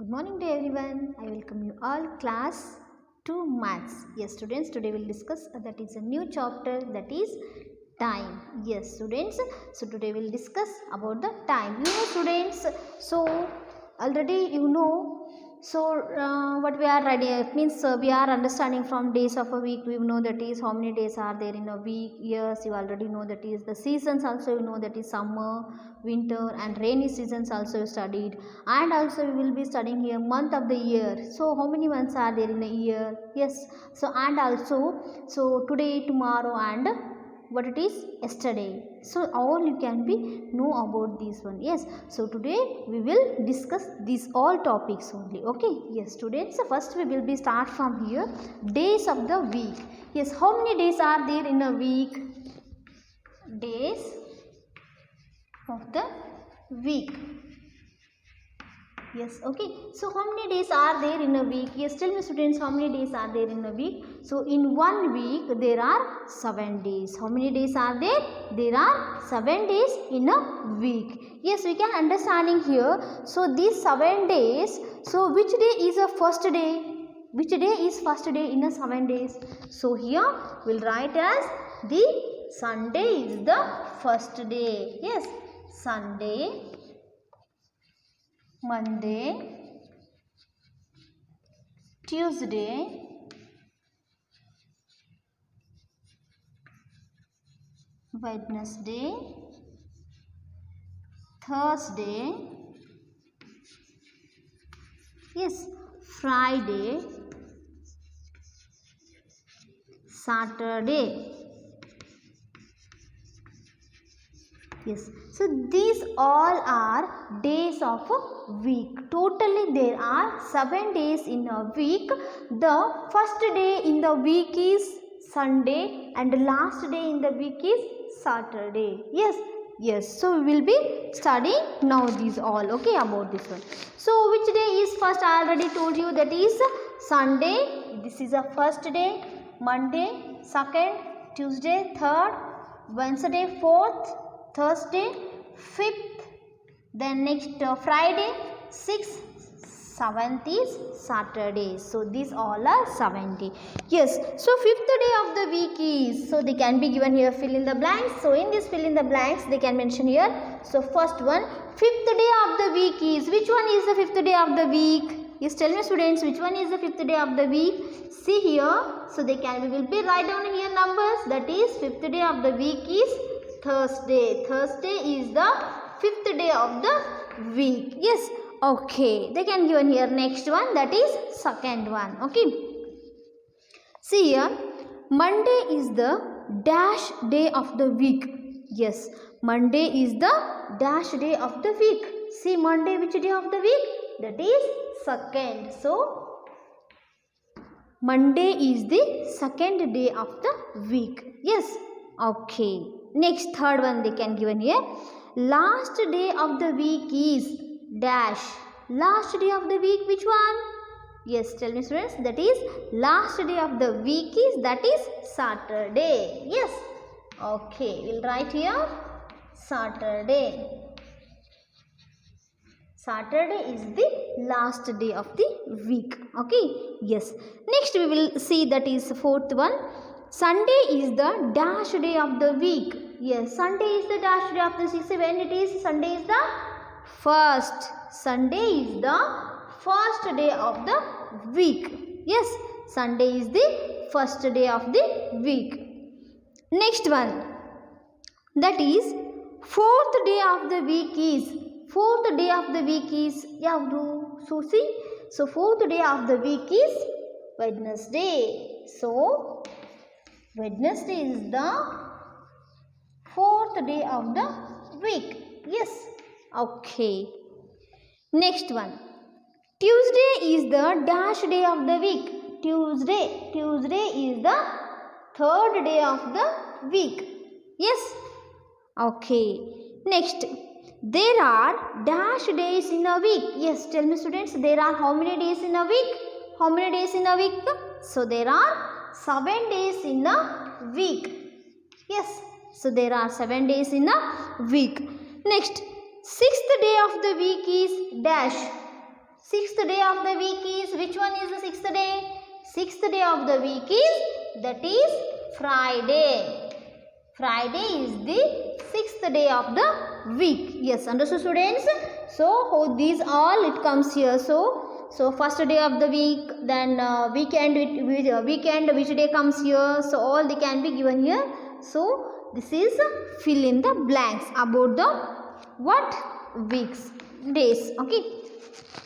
Good morning to everyone. I welcome you all class 2 maths. Yes students, today we'll discuss that is a new chapter, that is time. Yes students, so today we'll discuss about the time. Students, so already what we are ready means we are understanding from days of a week. We know that is how many days are there in a week. Yes, you already know that is the seasons also. You know that is summer, winter and rainy seasons also you studied. And also we will be studying here month of the year. So how many months are there in a year? Yes, so and also so today, tomorrow and what it is yesterday. So all you can be know about this one. Yes, so today we will discuss these all topics only. Okay, yes students, so first we will be start from here, days of the week. Yes, how many days are there in a week? Days of the week. Yes, okay. So how many days are there in a week? Yes, tell me students, how many days are there in a week? So in 1 week there are 7 days. How many days are there? There are 7 days in a week. Yes, we can understanding here. So these 7 days, so which day is the first day? Which day is first day in a 7 days? So here we'll write as the Sunday is the first day. Yes, Sunday, Monday, Tuesday, Wednesday, Thursday, yes, Friday, Saturday. Yes, so these all are days of a week. Totally there are 7 days in a week. The first day in the week is Sunday and the last day in the week is Saturday. Yes, yes. So we will be studying now these all. Okay, about this one. So which day is first? I already told you that is Sunday. This is the first day. Monday, second, Tuesday, third, Wednesday, fourth, Thursday, 5th, then next Friday, 6th, 7th is Saturday. So these all are 70. Yes, so 5th day of the week is, so they can be given here fill in the blanks. So in this fill in the blanks they can mention here. So first one, 5th day of the week is, which one is the 5th day of the week? Yes, tell me students, which one is the 5th day of the week? See here, so they can, we will be write down here numbers, that is 5th day of the week is Thursday. Thursday is the 5th day of the week. Yes, okay. They can given here next one, that is second one. Okay. See here, Monday is the dash day of the week. Yes, Monday is the dash day of the week. See Monday which day of the week? That is second. So Monday is the second day of the week. Yes, okay. Next third one they can given here. Last day of the week is dash. Last day of the week, which one? Yes, tell me students, that is last day of the week is, that is Saturday. Yes, okay, we'll write here Saturday. Saturday is the last day of the week. Okay, yes. Next we will see, that is fourth one. Sunday is the dash day of the week. Yes, Sunday is the dash day of the week. When it is, Sunday is the first. Sunday is the first day of the week. Yes, Sunday is the first day of the week. Next one, that is fourth day of the week is, fourth day of the week is yavru. So see, so fourth day of the week is Wednesday. So Wednesday is the fourth day of the week. Yes, okay. Next one, Tuesday is the dash day of the week. Tuesday is the third day of the week. Yes, okay. Next, there are dash days in a week. Yes, tell me students, there are how many days in a week? How many days in a week? So there are 7 days in a week. Yes, so there are 7 days in a week. Next, 6th day of the week is dash. Sixth day of the week is, which one is the sixth day? Sixth day of the week is, that is Friday. Friday is the sixth day of the week. Yes, understood students? So these all it comes here. So first day of the week, then weekend, which day comes here. So all they can be given here. So this is fill in the blanks about the what? Weeks, days. Okay.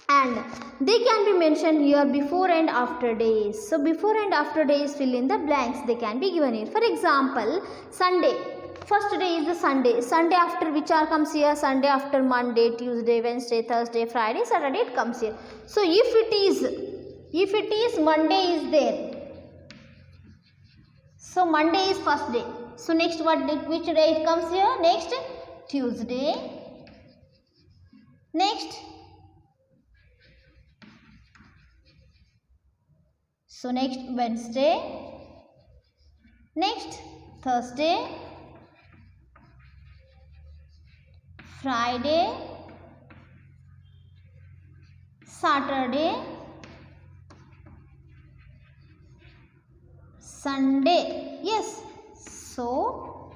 And they can be mentioned here before and after days. So before and after days, fill in the blanks, they can be given here. For example, Sunday. First day is the Sunday. Sunday after which hour comes here? Sunday after Monday, Tuesday, Wednesday, Thursday, Friday, Saturday it comes here. So if it is Monday is there. So Monday is first day. So next which day it comes here? Next Tuesday. Next. So next Wednesday, next Thursday, Friday, Saturday, Sunday. Yes. So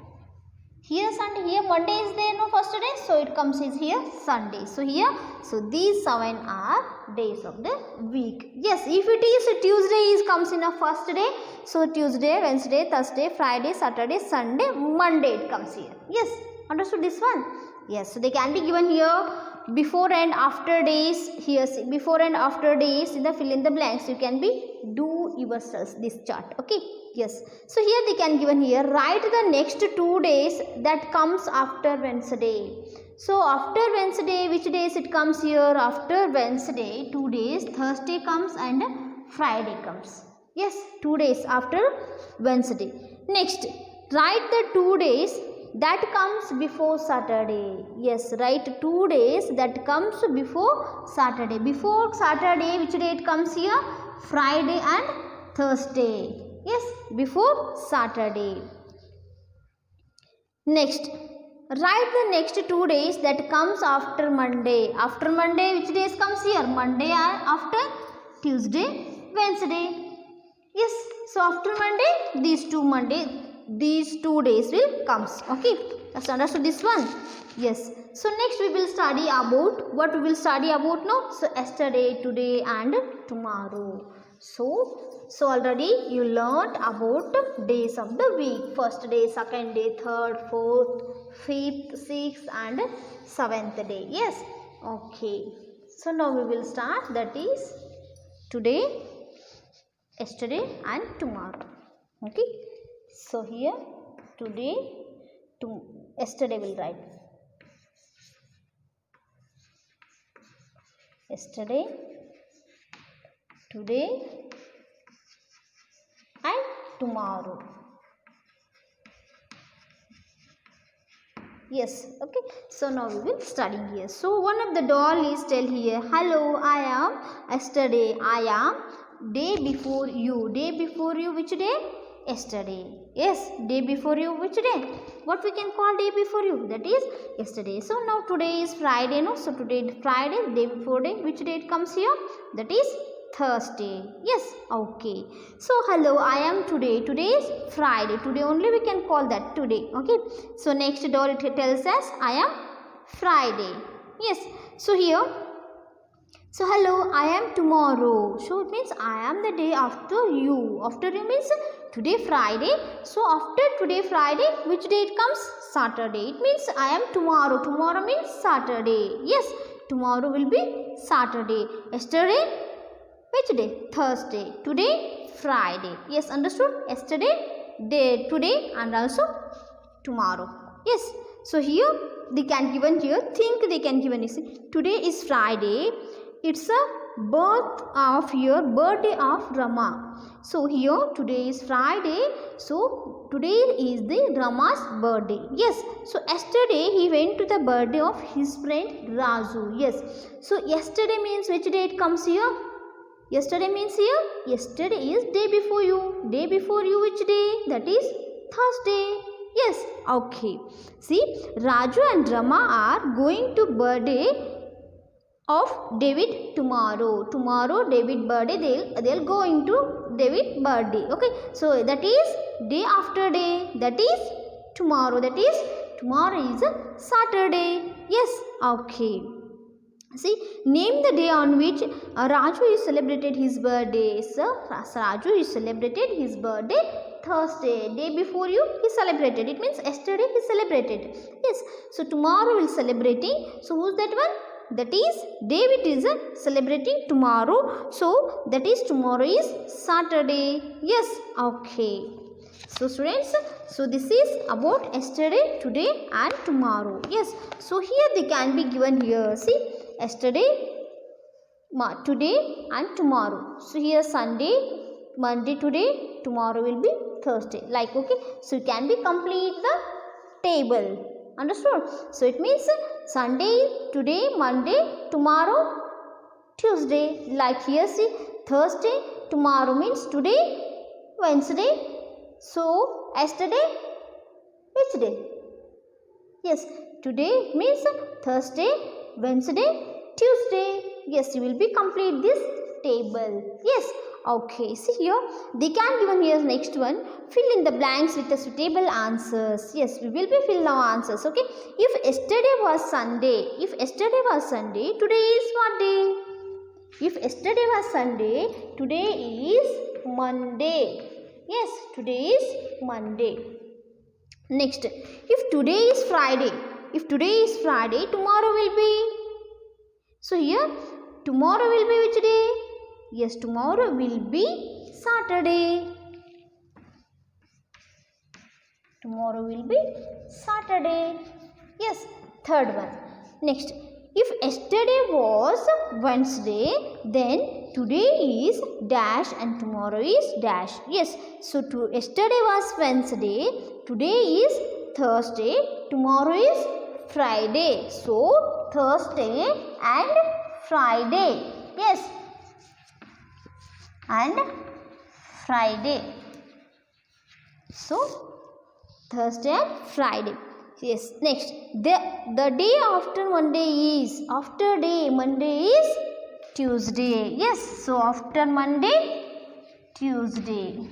here Sunday, here Monday is there, no first day, so it comes is here Sunday. So here, so these 7 are days of the week. Yes, if it is Tuesday is comes in a first day, so Tuesday, Wednesday, Thursday, Friday, Saturday, Sunday, Monday it comes here. Yes, understood this one? Yes, so they can be given here before and after days. Here before and after days in the fill in the blanks. You can be do yourselves this chart. Okay. Yes, so here they can given here, write the next 2 days that comes after Wednesday. So after Wednesday, which days it comes here? After Wednesday, 2 days, Thursday comes and Friday comes. Yes, 2 days after Wednesday. Next, write the 2 days that comes before Saturday. Yes, write 2 days that comes before Saturday. Before Saturday, which day it comes here? Friday and Thursday. Yes, before Saturday. Next, write the next 2 days that comes after Monday. After Monday, which days comes here? Monday and after Tuesday, Wednesday. Yes, so after Monday, these 2 days will comes. Okay, that's understood this one. Yes. So next we will study about what we will study about now. So yesterday, today, and tomorrow. So already you learnt about days of the week. First day, second day, third, fourth, fifth, sixth and seventh day. Yes. Okay. So now we will start, that is today, yesterday and tomorrow. Okay. So here today, yesterday will write. Yesterday, today and tomorrow. Yes, okay. So now we will study here. So one of the doll is tell here, hello, I am yesterday, I am day before you. Day before you, which day? Yesterday. Yes, day before you, which day? What we can call day before you? That is yesterday. So now today is Friday, no? So today is Friday, day before day, which day it comes here? That is Thursday. Yes, okay. So hello, I am today. Today is Friday. Today only we can call that today. Okay. So next doll it tells us I am Friday. Yes. So here, so hello, I am tomorrow. So it means I am the day after you. After you means today Friday. So after today Friday, which day it comes? Saturday. It means I am tomorrow. Tomorrow means Saturday. Yes, tomorrow will be Saturday. Yesterday, which day? Thursday. Today, Friday. Yes, understood? Yesterday, day, today and also tomorrow. Yes. So here they can given here. Think they can given is today is Friday. It's a birthday of Rama. So here today is Friday. So today is the Rama's birthday. Yes. So yesterday he went to the birthday of his friend Raju. Yes. So yesterday means which day it comes here? Yesterday means here, yesterday is day before you. Day before you, which day? That is Thursday. Yes, okay. See, Raju and Rama are going to birthday of David tomorrow. Tomorrow David birthday, they'll go into David birthday. Okay, so that is day after day, that is tomorrow, that is tomorrow is a Saturday. Yes, okay. See, name the day on which Raju is celebrated his birthday. So, Raju is celebrated his birthday Thursday. Day before you, he celebrated. It means yesterday he celebrated. Yes. So, tomorrow will celebrating. So, who's that one? That is David is celebrating tomorrow. So, that is tomorrow is Saturday. Yes. Okay. So, students, so this is about yesterday, today and tomorrow. Yes. So, here they can be given here. See. Yesterday, today and tomorrow. So here Sunday, Monday today, tomorrow will be Thursday. Like, okay. So you can be complete the table. Understood? So it means Sunday, today, Monday, tomorrow, Tuesday. Like here see Thursday, tomorrow means today, Wednesday. So yesterday, which day? Yes, today means Thursday, Wednesday, Tuesday. Yes, you will be complete this table. Yes, okay. See here, they can given here next one. Fill in the blanks with the suitable answers. Yes, we will be fill now answers. Okay. If yesterday was Sunday, today is what day? If yesterday was Sunday, today is Monday. Yes, today is Monday. Next, if today is Friday, tomorrow will be. So here, tomorrow will be which day? Yes, tomorrow will be Saturday. Tomorrow will be Saturday. Yes, third one. Next, if yesterday was Wednesday, then today is dash and tomorrow is dash. Yes, so yesterday was Wednesday, today is Thursday, tomorrow is Friday. So, Thursday and Friday. Yes. And Friday. So, Thursday and Friday. Yes. Next. The day after Monday is. After day Monday is Tuesday. Yes. So, after Monday, Tuesday.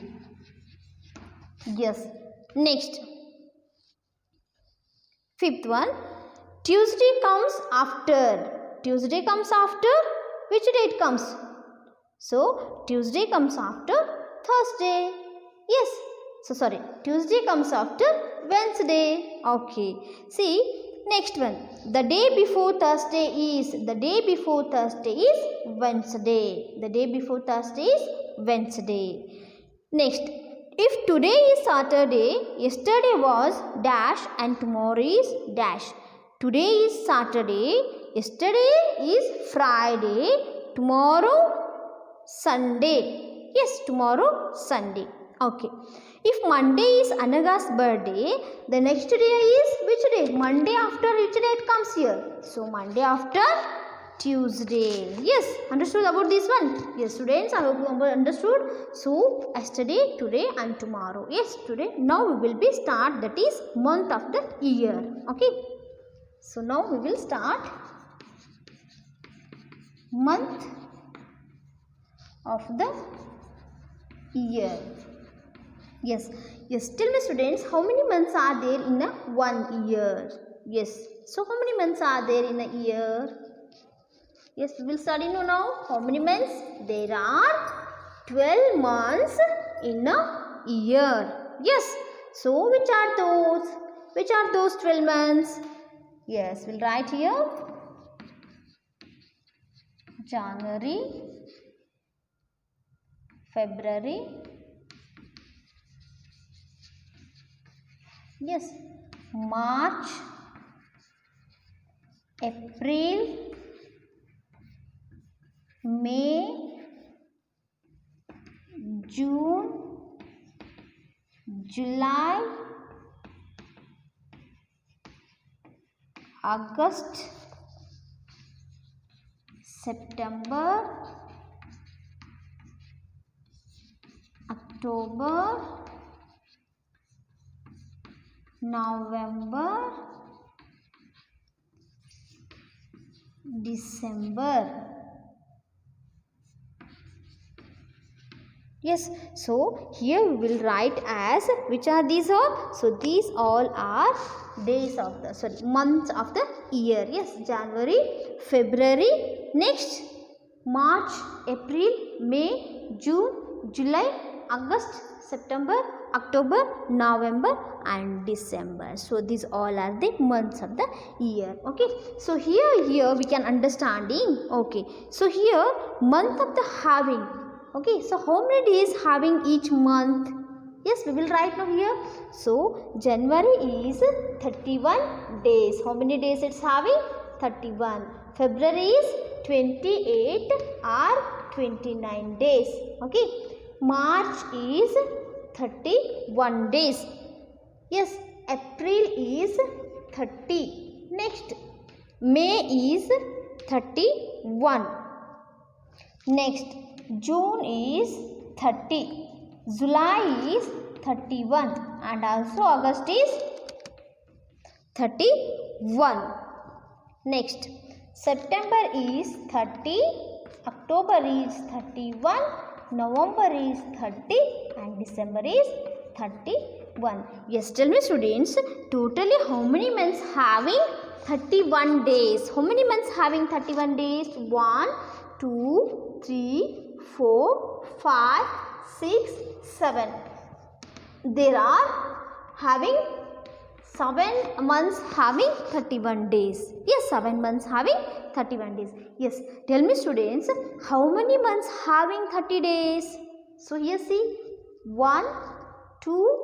Yes. Next. Fifth one, Tuesday comes after. Tuesday comes after which date comes? So, Tuesday comes after Thursday. Yes. So, sorry. Tuesday comes after Wednesday. Okay. See, next one. The day before Thursday is. The day before Thursday is Wednesday. The day before Thursday is Wednesday. Next. If today is Saturday, yesterday was dash and tomorrow is dash. Today is Saturday, yesterday is Friday, tomorrow Sunday. Yes, tomorrow Sunday. Okay. If Monday is Anaga's birthday, the next day is which day? Monday after which day it comes here? So, Monday after Tuesday. Yes, understood about this one? Yes, students, I hope you understood. So, yesterday, today and tomorrow. Yes, today. Now we will be start, that is month of the year. Okay. So, now we will start month of the year. Yes. Yes, tell me students, how many months are there in a 1 year? Yes. So, how many months are there in a year? Yes, we will study now. How many months? There are 12 months in a year. Yes. So, which are those? Which are those 12 months? Yes, we'll write here. January, February. Yes. March, April, May, June, July, August, September, October, November, December. Yes, so here we will write as which are these all. So these all are days of the months of the year. Yes, January, February, next March, April, May, June, July, August, September, October, November and December. So these all are the months of the year. Okay, so here we can understanding. Okay, so here month of the having. Okay, so how many days having each month? Yes, we will write now here. So January is 31 days. How many days it's having? 31. February is 28 or 29 days. Okay, March is 31 days. Yes, April is 30. Next, May is 31. Next, June is 30. July is 31 and also August is 31. Next, September is 30, October is 31, November is 30 and December is 31. Yes, tell me students, totally how many months having 31 days? How many months having 31 days? 1, 2, 3, 4, 5, 6, 7. There are having 7 months having 31 days. Yes, 7 months having 31 days. Yes, tell me students, how many months having 30 days? So here see, 1, 2,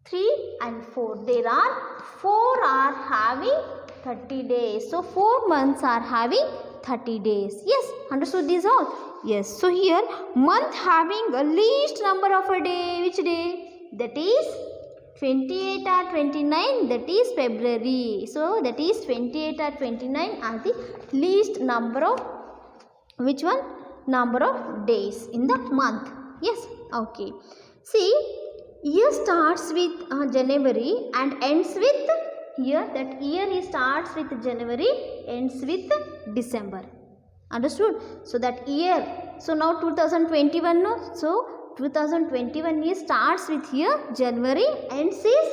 3 and 4. There are 4 are having 30 days. So 4 months are having 30 days. Yes, understood these all? Yes, so here month having a least number of a day. Which day? That is 28 or 29, that is February. So that is 28 or 29 are the least number of, which one? Number of days in the month. Yes, okay. See, year starts with January and ends with, here that year starts with January, ends with December. Understood? So that year, so now 2021, no? So 2021 year starts with here January, ends is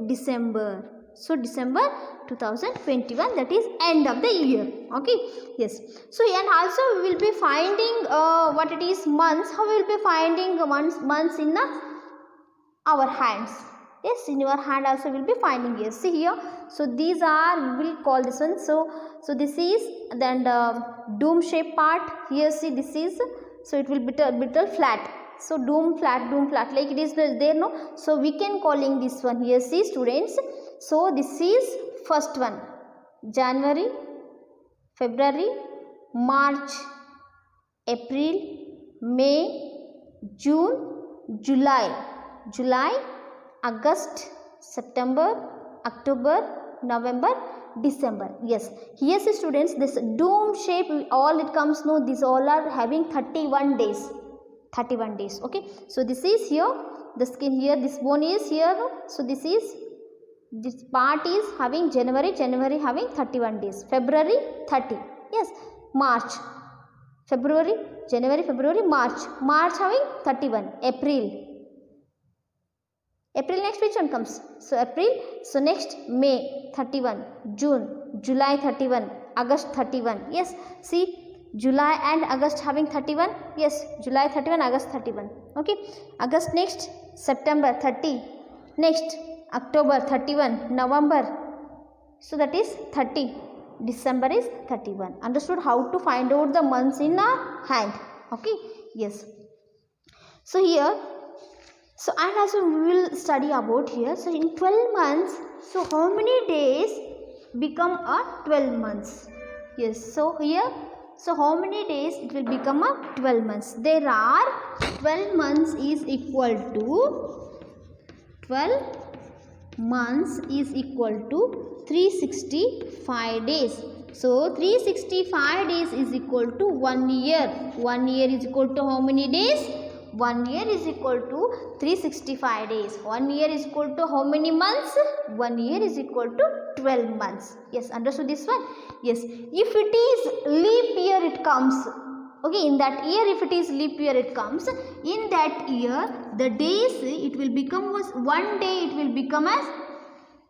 December. So December 2021, that is end of the year. Okay, yes. So and also we will be finding what it is months. How we will be finding months in our hands? Yes, in your hand also we will be finding. Yes, see here. So these are, we will call this one. So this is then the dome shape part. Here see, this is, so it will be little flat. So dome flat like it is there, no? So we can calling this one. Here see students. So this is first one, January, February, March, April, May, June, July, August, September, October, November, December. Yes, here see students, this dome shape, all it comes, no, these all are having 31 days. 31 days. Okay, so this is here, the skin here, this bone is here, no? So this part is having January having 31 days, February 30, yes, March, February, January, February, March having 31, April next which one comes? So April, so next May 31, June, July 31, August 31, yes, see July and August having 31, yes, July 31, August 31, okay, August next, September 30, next October 31, November, so that is 30, December is 31. Understood how to find out the months in a hand? Okay, yes. So here, so and also we will study about here. So in 12 months, so how many days become a 12 months? Yes, so here, so how many days it will become a 12 months? There are 12 months is equal to 12 months is equal to 365 days. So 365 days is equal to 1 year. 1 year is equal to how many days? 1 year is equal to 365 days. 1 year is equal to how many months? 1 year is equal to 12 months. Yes, understood this one? Yes, if it is leap year it comes. Okay, in that year if it is leap year it comes. In that year the days it will become was 1 day it will become as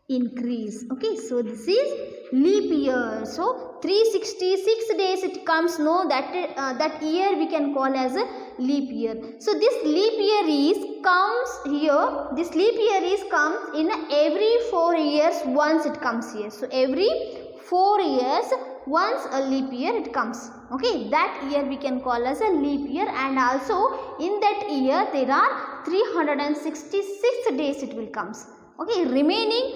increase. Okay, so this is leap year. So 366 days it comes. No, that year we can call as a leap year. So this leap year is comes here. This leap year is comes in every 4 years once it comes here. So every 4 years once a leap year it comes. Okay, that year we can call as a leap year, and also in that year there are 366 days it will comes. Okay, remaining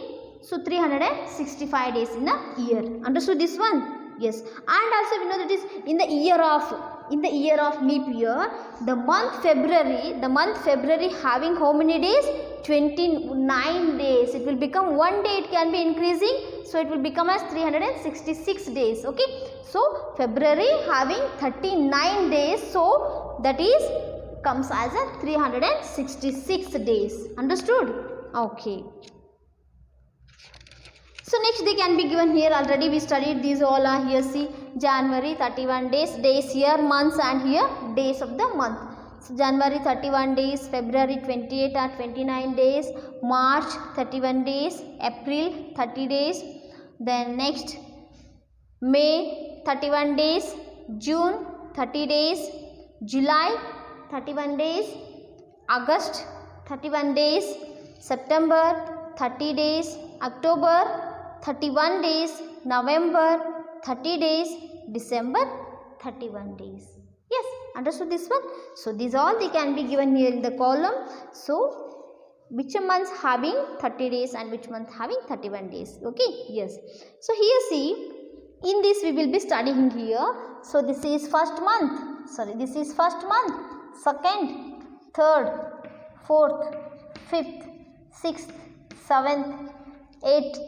so 365 days in a year. Understood this one? Yes. And also we know that is in the year of leap year, the month February having how many days? 29 days. It will become 1 day it can be increasing. So it will become as 366 days. Okay. So February having 39 days. So that is comes as a 366 days. Understood? Okay. So next they can be given here. Already we studied these all are here. See, January 31 days here, months, and here days of the month. So January 31 days, February 28 or 29 days, March 31 days, April 30 days, then next May 31 days, June 30 days, July 31 days, August 31 days, September 30 days, October 31 days, November 30 days, December 31 days. Yes, understood this one? So these all they can be given here in the column. So which months having 30 days and which month having 31 days. Okay, yes. So here see, in this we will be studying here. So this is first month, second, third, fourth, fifth, sixth, seventh, 8th,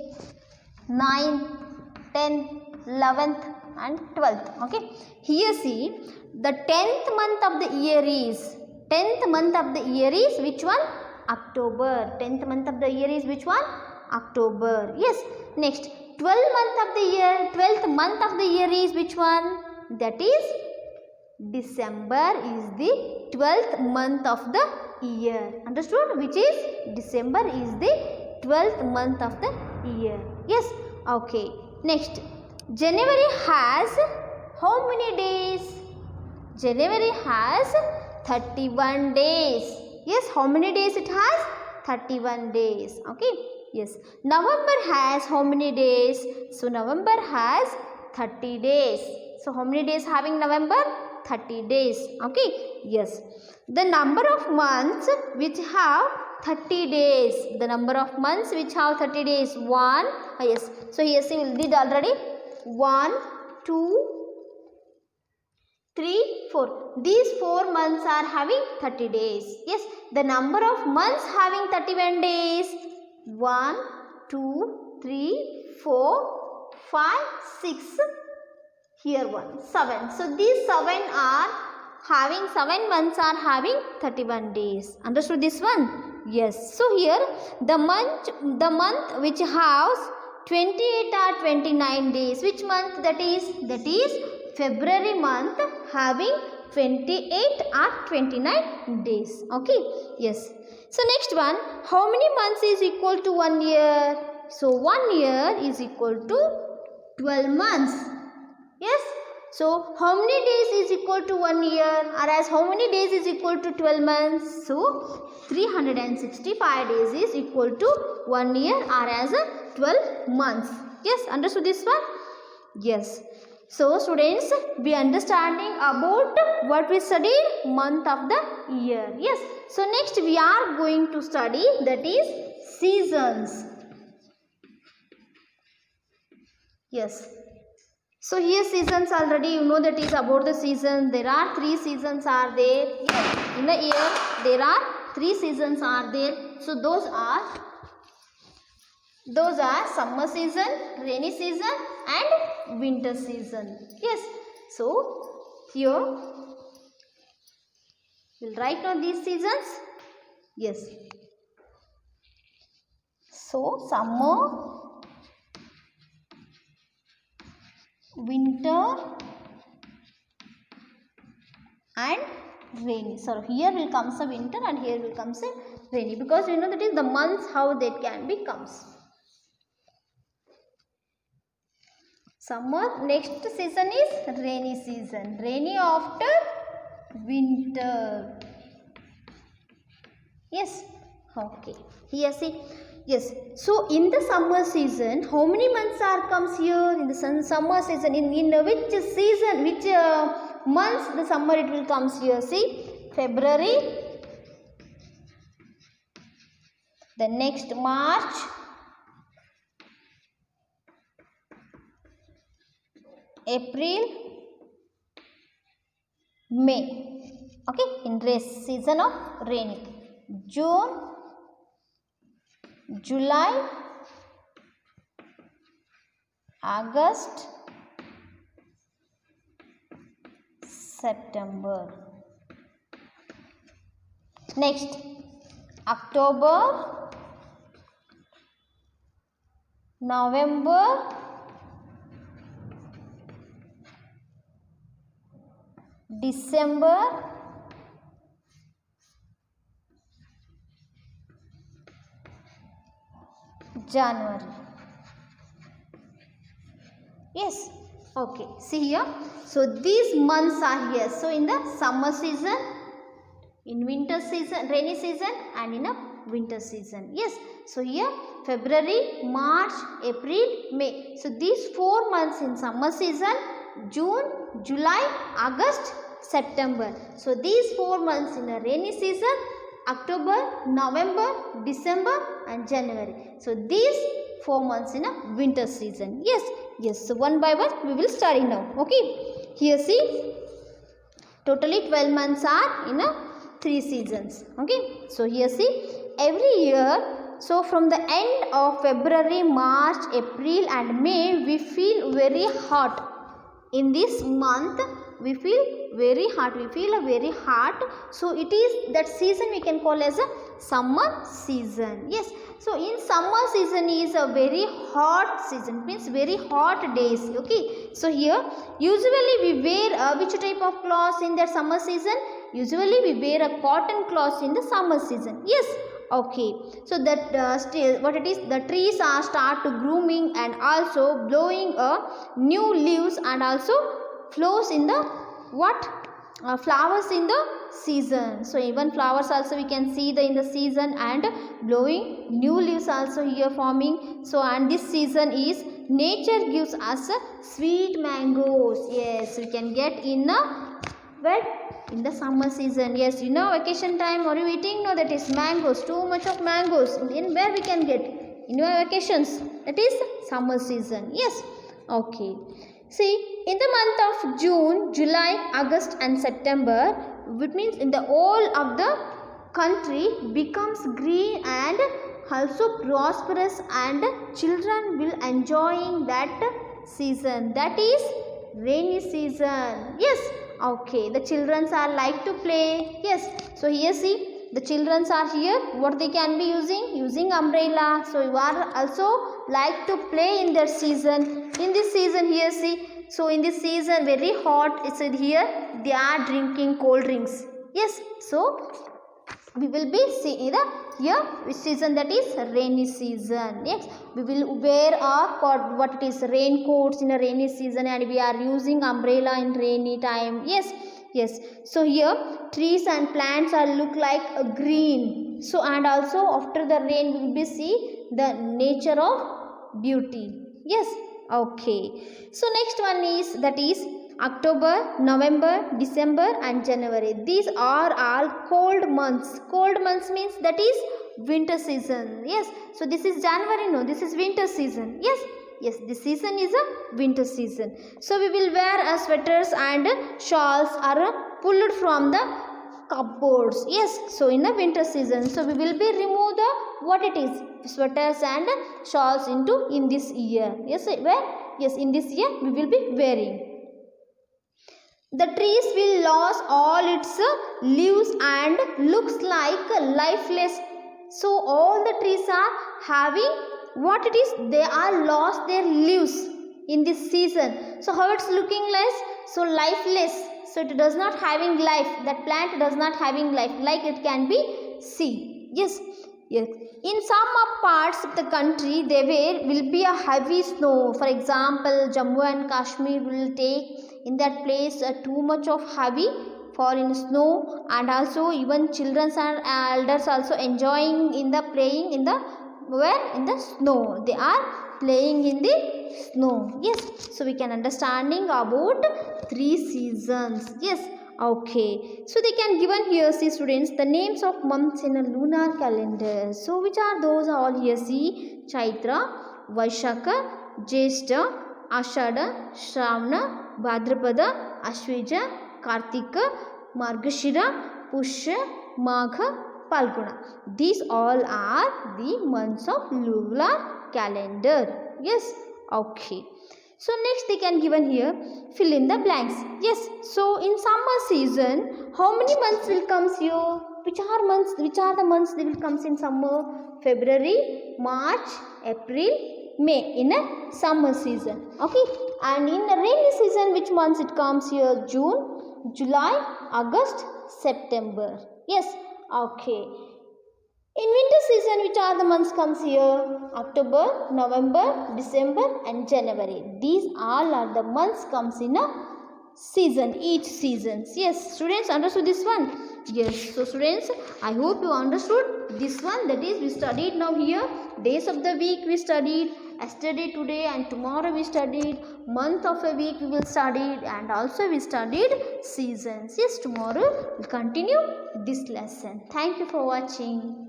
9th, 10th, 11th and 12th. Okay. Here see, the 10th month of the year is which one? October. 10th month of the year is which one? October. Yes. Next, 12th month of the year is which one? That is December is the 12th month of the year. Understood? Which is December is the 12th month of the year. Yes. Okay. Next, January has how many days? January has 31 days. Yes. How many days it has? 31 days. Okay. Yes. November has how many days? So November has 30 days. So how many days having November? 30 days. Okay. Yes. The number of months which have 30 days. The number of months which have 30 days. 1. Yes. So here see we did already. 1, 2, 3, 4. These 4 months are having 30 days. Yes. The number of months having 31 days. 1, 2, 3, 4, 5, 6. Here 1, 7. So these 7 months are having 31 days. Understood this one? Yes. So here the month which has 28 or 29 days. Which month that is? That is February month having 28 or 29 days. Okay. Yes. So next one, how many months is equal to 1 year? So 1 year is equal to 12 months. Yes. So how many days is equal to 1 year, or as how many days is equal to 12 months? So 365 days is equal to 1 year, or as 12 months. Yes, understood this one? Yes. So students, we understanding about what we studied, month of the year. Yes. So next we are going to study, that is seasons. Yes. So here seasons already you know that is about the season. There are 3 seasons are there. Yes. In a year there are 3 seasons are there. So those are summer season, rainy season and winter season. Yes. So here We'll write down these seasons. Yes. So summer, winter and rainy. So here will comes a winter and here will comes a rainy, because you know that is the months how that can be comes. Summer, next season is rainy season. Rainy after winter. Yes. Okay. Here see. Yes. So in the summer season, how many months are comes here in the summer season? In which season, which months the summer it will comes here? See, February. The next March. April, May. Okay, in season of rainy. June, July, August, September. Next, October, November, December, January. Yes. Okay. See here. So these months are here. So in the summer season, in winter season, rainy season, and in a winter season. Yes. So here February, March, April, May. So these 4 months in summer season, June, July, August, September. So these 4 months in the rainy season, October, November, December and January. So these 4 months in a winter season. Yes, yes. So one by one we will study now. Okay. Here see, totally 12 months are in a 3 seasons. Okay. So here see, every year, so from the end of February, March, April and May, we feel very hot. In this month we feel very hot, we feel a very hot. So it is that season we can call as a summer season. Yes. So in summer season is a very hot season, means very hot days. Okay. So here usually we wear which type of clothes in that summer season? Usually we wear a cotton clothes in the summer season. Yes. Okay. So that what it is, the trees are start to grooming and also blowing new leaves and also flows in the what? Flowers in the season. So even flowers also we can see in the season and blowing new leaves also here forming. So and this season is nature gives us sweet mangoes. Yes, we can get in where? In the summer season. Yes, you know vacation time, are you eating? No, that is mangoes, too much of mangoes. In where we can get? In your vacations. That is summer season. Yes. Okay. See, in the month of June, July, August and September, which means in the whole of the country becomes green and also prosperous and children will enjoying that season. That is rainy season. Yes. Okay. The children are like to play. Yes. So here see, the children are here. What they can be using? Using umbrella. So you are also like to play in their season. In this season here see, so in this season very hot, it's here they are drinking cold drinks. Yes. So we will be seeing the here which season, that is rainy season. Yes, we will wear what it is raincoats in a rainy season and we are using umbrella in rainy time. Yes, yes. So here trees and plants are look like a green. So and also after the rain we will be see the nature of beauty. Yes. Okay. So next one is, that is October, November, December and January. These are all cold months. Cold months means that is winter season. Yes. So this is January. No, this is winter season. Yes. Yes, this season is a winter season. So we will wear sweaters and shawls are pulled from the cupboards. Yes. So in the winter season. So we will be remove the what it is sweaters and shawls into in this year. Yes. Where? Yes, in this year we will be wearing. The trees will lose all its leaves and looks like lifeless. So all the trees are having what it is, they are lost their leaves in this season. So how it's looking like? So lifeless. So it does not having life. That plant does not having life, like it can be seen. Yes. Yes. In some parts of the country, there will be a heavy snow. For example, Jammu and Kashmir will take in that place too much of heavy fall in snow, and also even children and elders also enjoying in the playing in the where in the snow. They are playing in the snow. Yes. So we can understanding about 3 seasons. Yes. Okay, so they can given here, see students, the names of months in a lunar calendar. So which are those all here? See, Chaitra, Vaishakha, Jyeshta, Ashada, Shravana, Bhadrapada, Ashwija, Kartika, Margashira, Pusha, Magha, Palguna. These all are the months of lunar calendar. Yes, okay. So next they can given here, fill in the blanks. Yes, so in summer season, how many months will comes here? Which are months? Which are the months they will comes in summer? February, March, April, May in a summer season. Okay, and in the rainy season, which months it comes here? June, July, August, September. Yes, okay. In winter season, which are the months comes here? October, November, December and January. These all are the months comes in a season, each seasons. Yes, students understood this one? Yes, so students, I hope you understood this one. That is, we studied now here days of the week we studied, yesterday, today and tomorrow we studied, month of a week we will study, and also we studied seasons. Yes, tomorrow we continue this lesson. Thank you for watching.